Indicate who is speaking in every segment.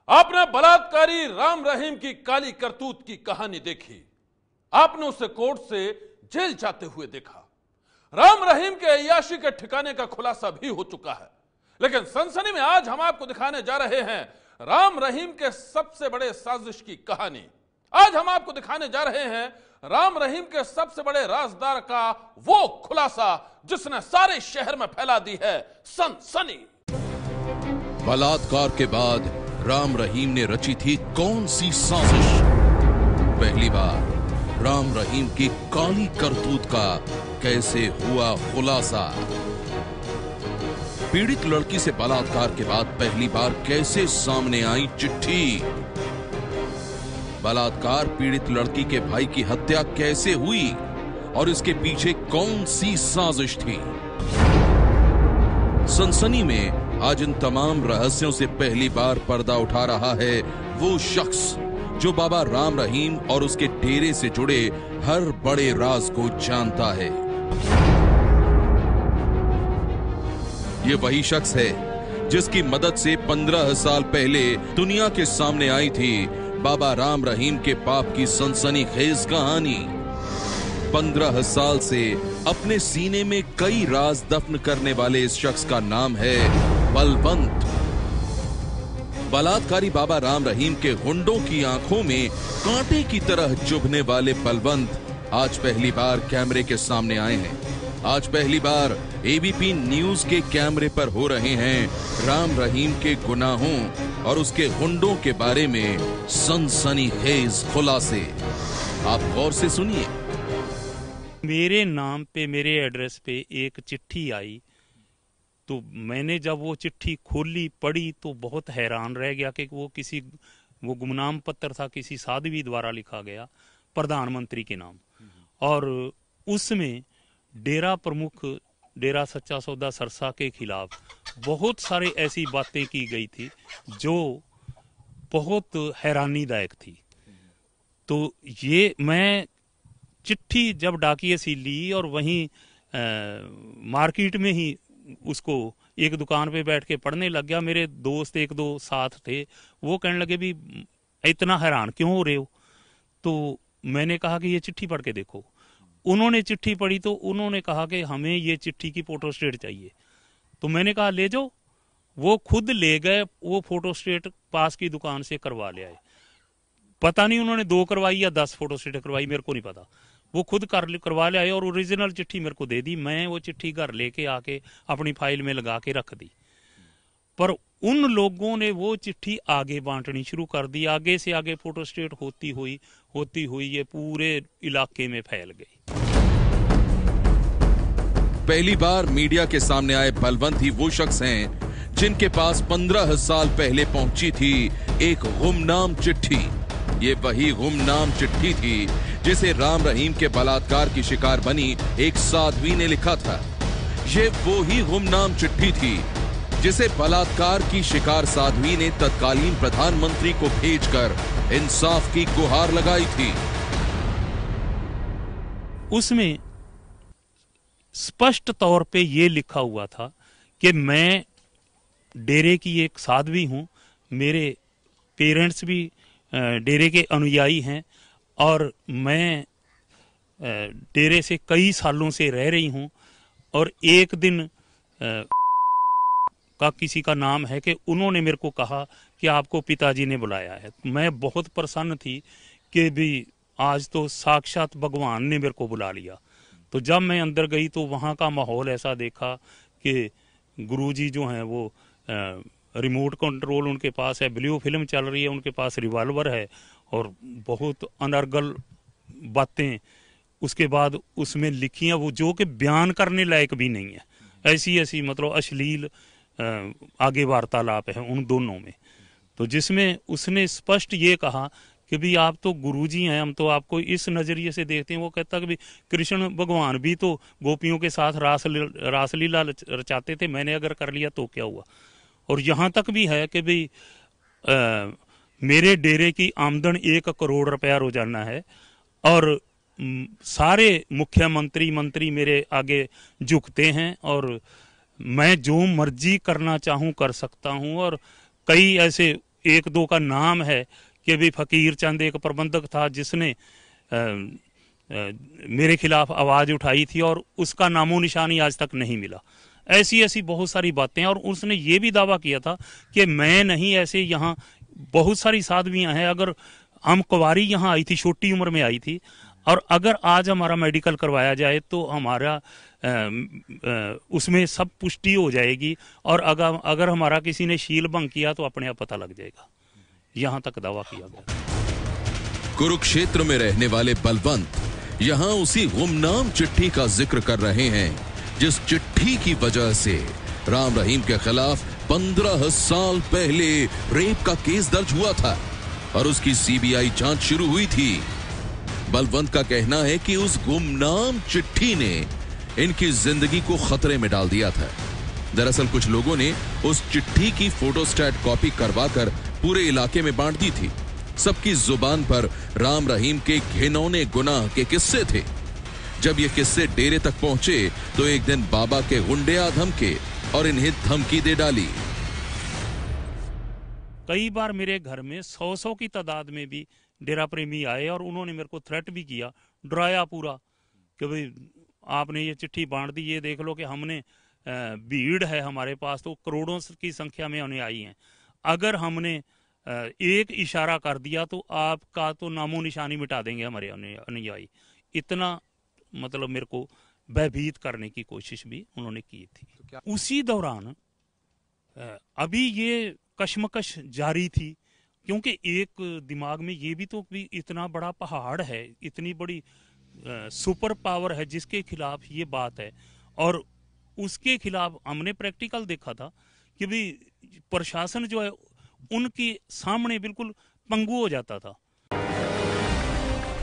Speaker 1: आपने बलात्कारी राम रहीम की काली करतूत की कहानी देखी। आपने उसे कोर्ट से जेल जाते हुए देखा। राम रहीम के अय्याशी के ठिकाने का खुलासा भी हो चुका है। लेकिन सनसनी में आज हम आपको दिखाने जा रहे हैं राम रहीम के सबसे बड़े साजिश की कहानी। आज हम आपको दिखाने जा रहे हैं राम रहीम के सबसे बड़े राजदार का वो खुलासा जिसने सारे शहर में फैला दी है सनसनी।
Speaker 2: बलात्कार के बाद राम रहीम ने रची थी कौन सी साजिश? पहली बार राम रहीम की काली करतूत का कैसे हुआ खुलासा? पीड़ित लड़की से बलात्कार के बाद पहली बार कैसे सामने आई चिट्ठी? बलात्कार पीड़ित लड़की के भाई की हत्या कैसे हुई और इसके पीछे कौन सी साजिश थी? सनसनी में आज इन तमाम रहस्यों से पहली बार पर्दा उठा रहा है वो शख्स जो बाबा राम रहीम और उसके डेरे से जुड़े हर बड़े राज को जानता है। ये वही शख्स है जिसकी मदद से 15 साल पहले दुनिया के सामने आई थी बाबा राम रहीम के पाप की सनसनीखेज कहानी। 15 साल से अपने सीने में कई राज दफन करने वाले इस शख्स का नाम है बलवंत। बलात्कारी बाबा राम रहीम के गुंडों की आंखों में कांटे की तरह चुभने वाले बलवंत आज पहली बार कैमरे के सामने आए हैं। आज पहली बार एबीपी न्यूज के कैमरे पर हो रहे हैं राम रहीम के गुनाहों और उसके गुंडों के बारे में सनसनीखेज खुलासे। आप गौर से सुनिए।
Speaker 3: मेरे नाम पे, मेरे एड्रेस पे एक चिट्ठी आई, तो मैंने जब वो चिट्ठी खोली पढ़ी तो बहुत हैरान रह गया कि वो गुमनाम पत्र था, किसी साध्वी द्वारा लिखा गया प्रधानमंत्री के नाम। और उसमें डेरा प्रमुख, डेरा सच्चा सौदा सरसा के खिलाफ बहुत सारे ऐसी बातें की गई थी जो बहुत हैरानीदायक थी। तो ये मैं चिट्ठी जब डाकिए से ली और वहीं मार्केट में ही उसको एक दुकान पे बैठ के पढ़ने लग गया। मेरे दोस्त एक दो साथ थे, वो कहने लगे भी इतना हैरान क्यों हो रहे हो? तो मैंने कहा कि ये चिट्ठी पढ़ के देखो। उन्होंने चिट्ठी पढ़ी तो उन्होंने कहा कि हमें ये चिट्ठी की फोटोस्टेट चाहिए। तो मैंने कहा ले जाओ। वो खुद ले गए, वो फोटोस्टेट पास की दुकान से करवा ले आए। पता नहीं उन्होंने 2 करवाई या 10 फोटोस्टेट करवाई, मेरे को नहीं पता। वो खुद करवा ले आए और ओरिजिनल चिट्ठी मेरे को दे दी। मैं वो चिट्ठी घर लेके आके अपनी फाइल में लगा के रख दी। पर उन लोगों ने वो चिट्ठी आगे बांटनी शुरू कर दी। आगे से आगे फोटोस्टेट होती हुई ये पूरे इलाके में फैल गई।
Speaker 2: पहली बार मीडिया के सामने आए बलवंत ही वो शख्स हैं जिनके पास 15 साल पहले पहुंची थी एक गुमनाम चिट्ठी। ये वही गुमनाम चिट्ठी थी जिसे राम रहीम के बलात्कार की शिकार बनी एक साध्वी ने लिखा था। ये वो ही गुमनाम चिट्ठी थी जिसे बलात्कार की शिकार साध्वी ने तत्कालीन प्रधानमंत्री को भेजकर इंसाफ की गुहार लगाई थी।
Speaker 3: उसमें स्पष्ट तौर पे ये लिखा हुआ था कि मैं डेरे की एक साध्वी हूं, मेरे पेरेंट्स भी डेरे के अनुयायी हैं और मैं डेरे से कई सालों से रह रही हूं। और एक दिन का किसी का नाम है कि उन्होंने मेरे को कहा कि आपको पिताजी ने बुलाया है। मैं बहुत प्रसन्न थी कि भी आज तो साक्षात भगवान ने मेरे को बुला लिया। तो जब मैं अंदर गई तो वहाँ का माहौल ऐसा देखा कि गुरुजी जो हैं वो रिमोट कंट्रोल उनके पास है, ब्लू फिल्म चल रही है, उनके पास रिवॉल्वर है और बहुत अनर्गल बातें उसके बाद उसमें लिखी हैं वो जो कि बयान करने लायक भी नहीं है। ऐसी मतलब अश्लील आगे वार्तालाप है उन दोनों में। तो जिसमें उसने स्पष्ट ये कहा कि भी आप तो गुरुजी हैं, हम तो आपको इस नजरिए से देखते हैं। वो कहता कि भी कृष्ण भगवान भी तो गोपियों के साथ रासलीला रचाते थे, मैंने अगर कर लिया तो क्या हुआ? और यहाँ तक भी है कि भी मेरे डेरे की आमदन 1 करोड़ रुपया रोजाना है और सारे मुख्यमंत्री मंत्री मेरे आगे झुकते हैं और मैं जो मर्जी करना चाहूँ कर सकता हूँ। और कई ऐसे एक दो का नाम है कि भी फकीर चंद एक प्रबंधक था जिसने मेरे खिलाफ आवाज़ उठाई थी और उसका नामो निशानी आज तक नहीं मिला। ऐसी ऐसी बहुत सारी बातें। और उसने ये भी दावा किया था कि मैं नहीं, ऐसे यहाँ बहुत सारी साध्वियाँ हैं, अगर हम कुंवारी यहाँ आई थी, छोटी उम्र में आई थी, और अगर आज हमारा मेडिकल करवाया जाए तो हमारा उसमें सब पुष्टि हो जाएगी, और अगर हमारा किसी ने शील भंग किया तो अपने आप पता लग जाएगा। यहाँ तक दावा किया गया।
Speaker 2: कुरुक्षेत्र में रहने वाले बलवंत यहाँ उसी गुमनाम चिट्ठी का जिक्र कर रहे हैं जिस चिट्ठी की वजह से राम रहीम के खिलाफ 15 साल पहले रेप का केस दर्ज हुआ था और उसकी सीबीआई जांच शुरू हुई थी। बलवंत का कहना है कि उस गुमनाम चिट्ठी ने इनकी जिंदगी को खतरे में डाल दिया था। दरअसल कुछ लोगों ने उस चिट्ठी की फोटोस्टैट कॉपी करवाकर पूरे इलाके में बांट दी थी। सबकी जुबान पर राम रहीम के घिनौने गुनाह के किस्से थे। जब ये किस्से डेरे तक पहुंचे तो एक दिन बाबा के गुंडे आ धमके और इन्हें धमकी दे डाली।
Speaker 3: कई बार मेरे घर में 100 की तादाद में भी डेरा प्रेमी आए और उन्होंने मेरे को थ्रेट भी किया, डराया पूरा कि भाई आपने ये चिट्ठी बांट दी, ये देख लो कि हमने भीड़ है हमारे पास तो करोड़ों की संख्या में उन्हें आई हैं, अगर हमने एक इशारा कर दिया तो आपका तो नामो निशानी मिटा देंगे हमारे अनुयायी। इतना मतलब मेरे को भयभीत करने की कोशिश भी उन्होंने की थी। तो उसी दौरान अभी ये कशमकश जारी थी, क्योंकि एक दिमाग में ये भी तो भी इतना बड़ा पहाड़ है, इतनी बड़ी सुपर पावर है जिसके खिलाफ ये बात है, और उसके खिलाफ हमने प्रैक्टिकल देखा था कि भी प्रशासन जो है उनके सामने बिल्कुल पंगु हो जाता था।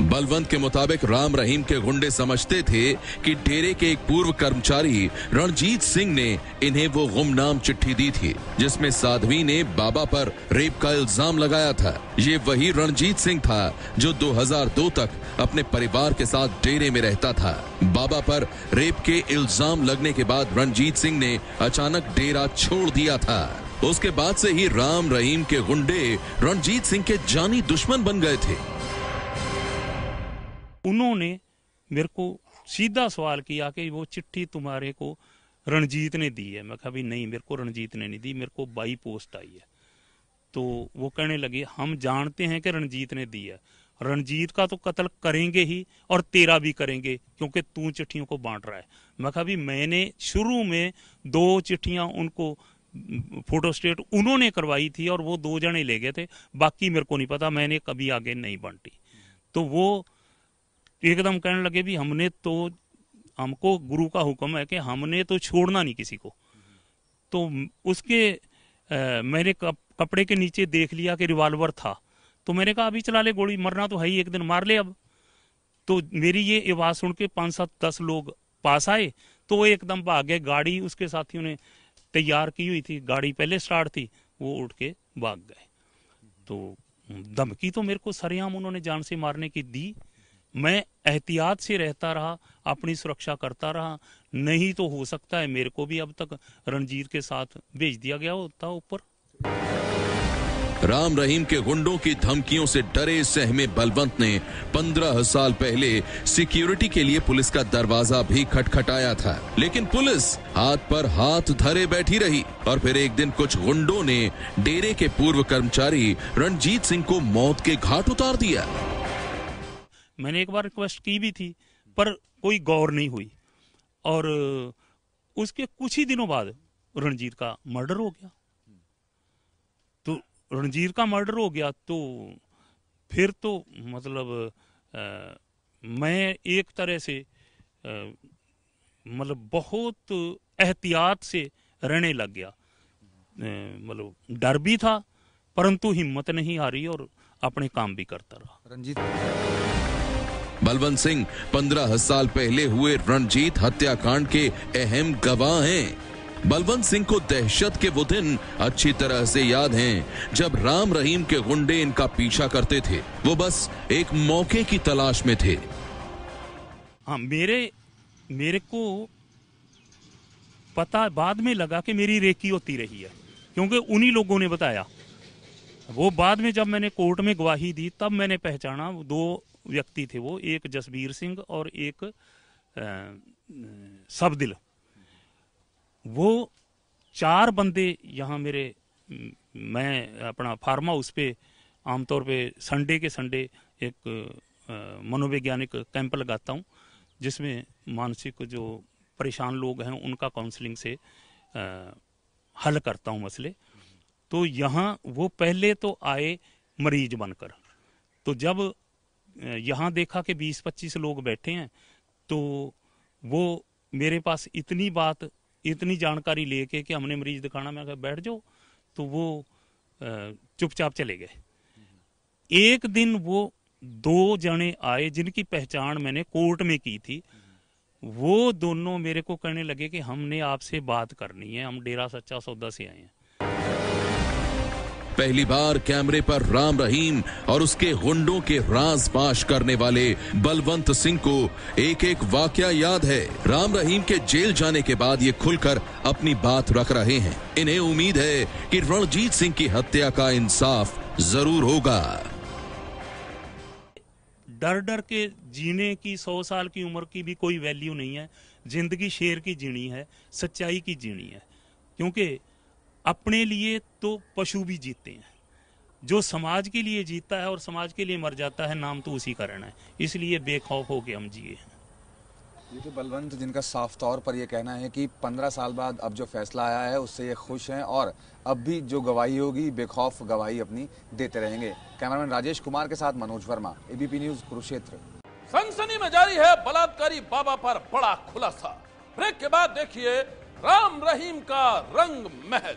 Speaker 2: बलवंत के मुताबिक राम रहीम के गुंडे समझते थे कि डेरे के एक पूर्व कर्मचारी रणजीत सिंह ने इन्हें वो गुमनाम चिट्ठी दी थी जिसमें साध्वी ने बाबा पर रेप का इल्जाम लगाया था। ये वही रणजीत सिंह था जो 2002 तक अपने परिवार के साथ डेरे में रहता था। बाबा पर रेप के इल्जाम लगने के बाद रणजीत सिंह ने अचानक डेरा छोड़ दिया था। उसके बाद से ही राम रहीम के गुंडे रणजीत सिंह के जानी दुश्मन बन गए थे।
Speaker 3: उन्होंने मेरे को सीधा सवाल किया कि वो चिट्ठी तुम्हारे को रणजीत ने दी है। मैं कहा भी नहीं, मेरे को रणजीत ने नहीं दी, मेरे को बाई पोस्ट आई है। तो वो कहने लगे हम जानते हैं कि रणजीत ने दी है, रणजीत का तो कत्ल करेंगे ही और तेरा भी करेंगे क्योंकि तू चिट्ठियों को बांट रहा है। मैं कहा भी मैंने शुरू में 2 चिट्ठियां उनको फोटोस्टेट उन्होंने करवाई थी और वो 2 जने ले गए थे, बाकी मेरे को नहीं पता, मैंने कभी आगे नहीं बांटी। तो वो एकदम कहने लगे भी हमको गुरु का हुक्म है कि हमने तो छोड़ना नहीं किसी को। तो उसके मैंने कपड़े के नीचे देख लिया कि रिवॉल्वर था, तो मैंने कहा अभी चला ले गोली, मरना तो है ही, एक दिन मार ले अब। तो मेरी ये आवाज सुन के 5-7-10 लोग पास आए तो वो एकदम भाग गए। गाड़ी उसके साथियों ने तैयार की हुई थी, गाड़ी पहले स्टार्ट थी, वो उठ के भाग गए। तो धमकी तो मेरे को सरेआम उन्होंने जान से मारने की दी। मैं एहतियात से रहता रहा, अपनी सुरक्षा करता रहा, नहीं तो हो सकता है मेरे को भी अब तक रणजीत के साथ भेज दिया गया होता ऊपर।
Speaker 2: राम रहीम के गुंडों की धमकियों से डरे सहमे बलवंत ने 15 साल पहले सिक्योरिटी के लिए पुलिस का दरवाजा भी खटखटाया था, लेकिन पुलिस हाथ पर हाथ धरे बैठी रही। और फिर एक दिन कुछ गुंडों ने डेरे के पूर्व कर्मचारी रणजीत सिंह को मौत के घाट उतार दिया।
Speaker 3: मैंने एक बार रिक्वेस्ट की भी थी पर कोई गौर नहीं हुई, और उसके कुछ ही दिनों बाद रणजीत का मर्डर हो गया। तो रणजीत का मर्डर हो गया तो फिर तो मतलब मैं एक तरह से मतलब बहुत एहतियात से रहने लग गया। मतलब डर भी था परंतु हिम्मत नहीं हारी और अपने काम भी करता रहा।
Speaker 2: रणजीत बलवंत सिंह 15 साल पहले हुए रणजीत हत्याकांड के अहम गवाह हैं। बलवंत सिंह को दहशत के वो दिन अच्छी तरह से याद हैं जब राम रहीम के गुंडे इनका पीछा करते थे। वो बस एक मौके की तलाश में थे।
Speaker 3: हाँ, मेरे को पता बाद में लगा कि मेरी रेकी होती रही है, क्योंकि उन्हीं लोगों ने बताया वो बाद में जब मैंने कोर्ट में गवाही दी तब मैंने पहचाना, 2 व्यक्ति थे वो, एक जसबीर सिंह और एक सबदिल। वो 4 बंदे यहाँ मेरे, मैं अपना फार्म हाउस पे आमतौर पे संडे के संडे एक मनोवैज्ञानिक कैंप लगाता हूँ, जिसमें मानसिक जो परेशान लोग हैं उनका काउंसलिंग से हल करता हूँ मसले। तो यहाँ वो पहले तो आए मरीज बनकर, तो जब यहाँ देखा कि 20-25 लोग बैठे हैं, तो वो मेरे पास इतनी जानकारी लेके कि हमने मरीज दिखाना, मैं कहा बैठ जाओ, तो वो चुपचाप चले गए। एक दिन वो 2 जने आए जिनकी पहचान मैंने कोर्ट में की थी, वो दोनों मेरे को कहने लगे कि हमने आपसे बात करनी है, हम डेरा सच्चा सौदा से आए हैं।
Speaker 2: पहली बार कैमरे पर राम रहीम और उसके गुंडों के राज फाश करने वाले बलवंत सिंह को एक एक वाकया याद है। राम रहीम के जेल जाने के बाद ये खुलकर अपनी बात रख रहे हैं। इन्हें उम्मीद है कि रणजीत सिंह की हत्या का इंसाफ जरूर होगा।
Speaker 3: डर डर के जीने की 100 साल की उम्र की भी कोई वैल्यू नहीं है। जिंदगी शेर की जीनी है, सच्चाई की जीनी है, क्योंकि अपने लिए तो पशु भी जीते हैं। जो समाज के लिए जीता है और समाज के लिए मर जाता है, नाम तो उसी का रहना है। इसलिए बेखौफ होके हम जिए।
Speaker 4: देखिए बलवंत, जिनका साफ तौर पर यह कहना है कि 15 साल बाद अब जो फैसला आया है उससे ये खुश हैं और अब भी जो गवाही होगी बेखौफ गवाही अपनी देते रहेंगे। कैमरामैन राजेश कुमार के साथ मनोज वर्मा, एबीपी न्यूज, कुरुक्षेत्र।
Speaker 1: सनसनी में जारी है बलात्कारी बाबा पर बड़ा खुलासा। ब्रेक के बाद देखिए राम रहीम का रंग महल।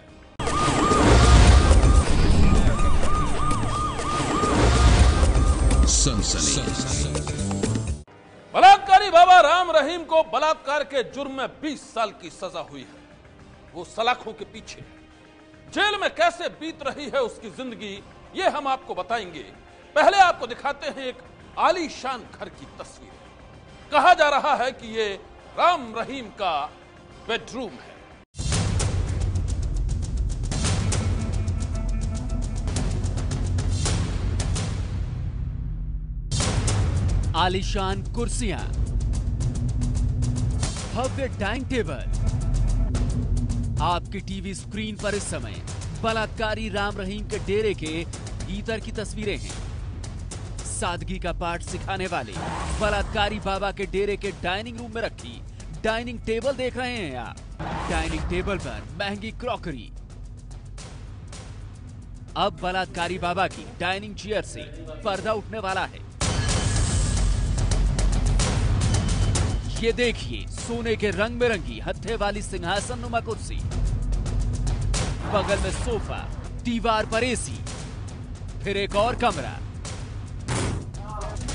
Speaker 1: बलात्कारी बाबा राम रहीम को बलात्कार के जुर्म में 20 साल की सजा हुई है। वो सलाखों के पीछे जेल में कैसे बीत रही है उसकी जिंदगी, ये हम आपको बताएंगे। पहले आपको दिखाते हैं एक आलीशान घर की तस्वीर। कहा जा रहा है कि ये राम रहीम का बेडरूम है।
Speaker 5: आलीशान कुर्सियां, भव्य डाइनिंग टेबल। आपकी टीवी स्क्रीन पर इस समय बलात्कारी राम रहीम के डेरे के भीतर की तस्वीरें हैं। सादगी का पाठ सिखाने वाले बलात्कारी बाबा के डेरे के डाइनिंग रूम में रखी डाइनिंग टेबल देख रहे हैं आप। डाइनिंग टेबल पर महंगी क्रॉकरी। अब बलात्कारी बाबा की डाइनिंग चेयर से पर्दा उठने वाला है। ये देखिए सोने के रंग बिरंगी हत्थे वाली सिंहासन नुमा कुर्सी, बगल में सोफा, दीवार पर एसी, फिर एक और कमरा।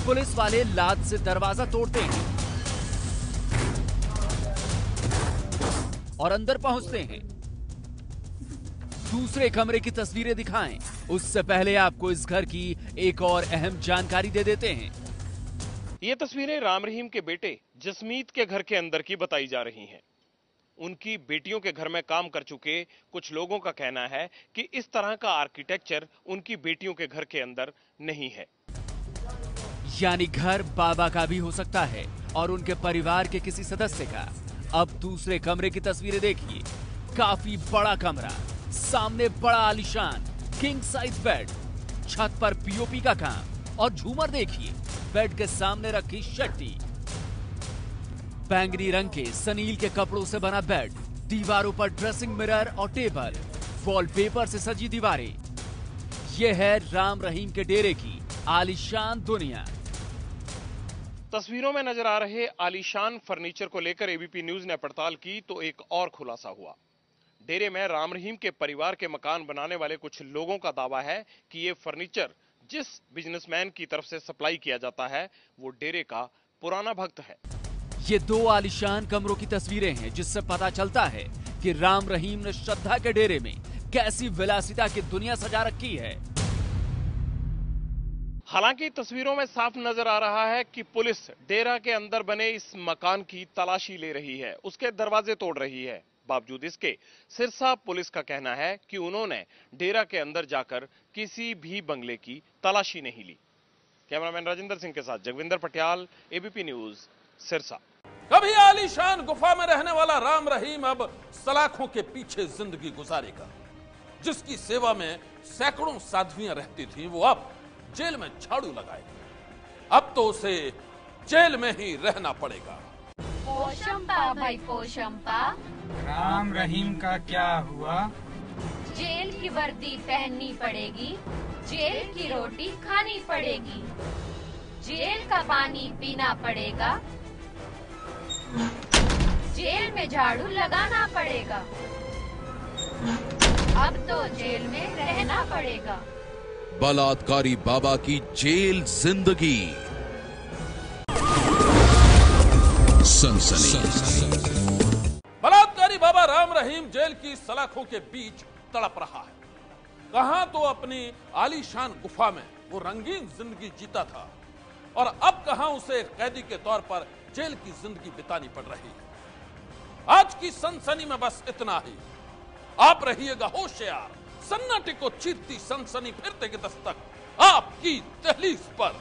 Speaker 5: पुलिस वाले लात से दरवाजा तोड़ते हैं और अंदर पहुंचते हैं। दूसरे कमरे की तस्वीरें दिखाएं, उससे पहले आपको इस घर की एक और अहम जानकारी दे देते हैं।
Speaker 6: ये तस्वीरें राम रहीम के बेटे जसमीत के घर के अंदर की बताई जा रही हैं। उनकी बेटियों के घर में काम कर चुके कुछ लोगों का कहना है कि इस तरह का आर्किटेक्चर उनकी बेटियों के घर के अंदर नहीं है।
Speaker 5: यानी घर बाबा का भी हो सकता है और उनके परिवार के किसी सदस्य का। अब दूसरे कमरे की तस्वीरें देखिए। काफी बड़ा कमरा, सामने बड़ा आलीशान किंग साइज बेड, छत पर पीओपी का काम और झूमर देखिए। बेड के सामने रखी शट्टी, बैंगनी रंग के सनील के कपड़ों से बना बेड, दीवारों पर ड्रेसिंग मिरर और टेबल, वॉलपेपर से सजी दीवारें। यह है राम रहीम के डेरे की आलीशान दुनिया।
Speaker 6: तस्वीरों में नजर आ रहे आलीशान फर्नीचर को लेकर एबीपी न्यूज ने पड़ताल की तो एक और खुलासा हुआ। डेरे में राम रहीम के परिवार के मकान बनाने वाले कुछ लोगों का दावा है कि ये फर्नीचर जिस बिजनेसमैन की तरफ से सप्लाई किया जाता है वो डेरे का पुराना भक्त है।
Speaker 5: ये 2 आलीशान कमरों की तस्वीरें हैं जिससे पता चलता है कि राम रहीम ने श्रद्धा के डेरे में कैसी विलासिता की दुनिया सजा रखी है।
Speaker 6: हालांकि तस्वीरों में साफ नजर आ रहा है कि पुलिस डेरा के अंदर बने इस मकान की तलाशी ले रही है, उसके दरवाजे तोड़ रही है। बावजूद इसके सिरसा पुलिस का कहना है कि उन्होंने डेरा के अंदर जाकर किसी भी बंगले की तलाशी नहीं ली। कैमरामैन राजेंद्र सिंह के साथ जगविंदर पटियाल, एबीपी न्यूज, सिरसा।
Speaker 1: कभी आलीशान गुफा में रहने वाला राम रहीम अब सलाखों के पीछे जिंदगी गुजारेगा। जिसकी सेवा में सैकड़ों साध्वियां रहती थीं, वो अब जेल में झाड़ू लगाएगी। अब तो उसे जेल में ही रहना पड़ेगा।
Speaker 7: पोशंपा भाई पोशंपा,
Speaker 8: राम रहीम का क्या हुआ?
Speaker 7: जेल की वर्दी पहननी पड़ेगी, जेल की रोटी खानी पड़ेगी, जेल का पानी पीना पड़ेगा, जेल में झाड़ू लगाना पड़ेगा, अब तो जेल में रहना पड़ेगा।
Speaker 2: बलात्कारी बाबा की जेल जिंदगी, सनसनी।
Speaker 1: बलात्कारी बाबा राम रहीम जेल की सलाखों के बीच तड़प रहा है। कहां तो अपनी आलीशान गुफा में वो रंगीन जिंदगी जीता था, और अब कहां उसे कैदी के तौर पर जेल की जिंदगी बितानी पड़ रही है। आज की सनसनी में बस इतना ही। आप रहिएगा होशियार, सन्नाटे को चीरती सनसनी फिर देगी दस्तक आपकी दहलीज पर।